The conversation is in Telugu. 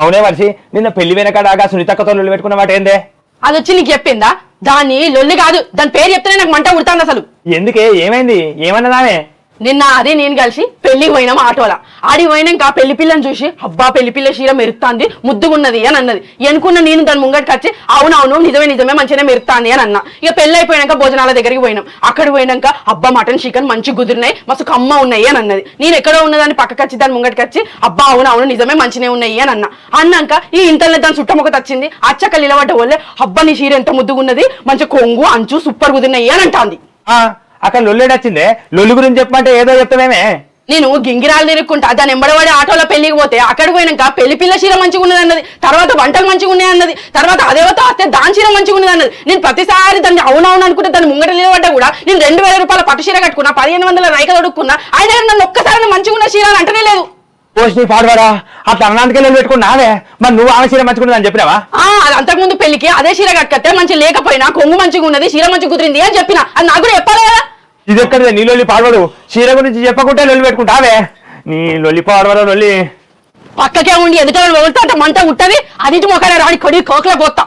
అవునే వర్షి నిన్న పెళ్లి వెనకడాగా సునీతక్కతో లొల్లి పెట్టుకున్న మాట ఏందే? అది వచ్చి నీకు చెప్పిందా? దాన్ని లొల్లి కాదు, దాని పేరు చెప్తేనే నాకు మంట ఉడుతుంది అసలు. ఎందుకే ఏమైంది? ఏమన్నదానే? నిన్న అది నేను కలిసి పెళ్లికి పోయినాం ఆటోలా. ఆడికి పోయినాక పెళ్లి పిల్లని చూసి అబ్బా పెళ్లి పిల్ల చీర మెరుస్తుంది ముద్దుగున్నది అని అన్నది. ఎనుకున్న నేను దాని ముంగటికి వచ్చి అవునవును నిజమే మంచిగానే మెరుస్తుంది అని అన్నా. ఇక పెళ్లి అయిపోయినాక భోజనాల దగ్గరికి పోయినాం. అక్కడ పోయినాక అబ్బా మటన్ చికెన్ మంచి కుదిరినాయి మస్తు కమ్మ ఉన్నాయి అని అన్నది. నేను ఎక్కడో ఉన్నదాన్ని పక్కకి వచ్చి దాని ముంగటికి వచ్చి అబ్బా అవునవును నిజమే మంచినే ఉన్నాయి అని అన్నా. అన్నాక ఈ ఇంతలో దాని చుట్టమొకటి వచ్చింది. అచ్చక నిలబడ్డ వాళ్ళే అబ్బా నీ చీర ఎంత ముద్దుగున్నది మంచి కొంగు అంచు సూపర్ కుదిరినాయి అని అంటాంది. అక్కడ లొల్లేడొచ్చిందే, లొల్లి గురించి చెప్పమంటే ఏదో చెప్తామేమే. నేను గింగిరాలు తిరుక్కుంటా దాని ఎంబడవాడి ఆటోలో పెళ్లికి పోతే అక్కడికి పోయినాక పెళ్లి పిల్ల చీర మంచిగా ఉన్నది అన్నది. తర్వాత వంటలు మంచిగా ఉన్నాయి అన్నది. తర్వాత అదేవతో వస్తే దాని చీర మంచిగా ఉన్నది అన్నది. నేను ప్రతిసారి దాన్ని అవునవును అనుకుంటే దాన్ని ముంగట నిలబడ్డా కూడా నేను 2000 రూపాయల పట్టు చీర కట్టుకున్నా, 1500 రైక తొడుక్కున్నా, ఆయన నన్ను ఒక్కసారి మంచిగా ఉన్న చీర అంటనే లేదు. పోషి పాడవాడా అట్లా అన్నానికి లొల్లి పెట్టుకున్నావే, మరి నువ్వు ఆమె చీర మంచిగా అని చెప్పినావా? అది అంతకుముందు పెళ్లికి అదే చీర కట్టుకతే మంచి లేకపోయినా కొంగు మంచిగా ఉన్నది చీర మంచిగా కుదిరింది అని చెప్పిన. అది నాకు కూడా చెప్పాలి కదా. ఇది ఎక్కడిదే నీ లొల్లి పాడవాడు? చీర గురించి చెప్పకుంటే లొల్లి పెట్టుకుంటావే నీ లొల్లి పాడవాడు. లొల్లి పక్కకే ఉండి ఎదుట వెళ్తే అంత మంట ఉంటది. అది మొక్కలే రాని కొడి కోకలే పోతా.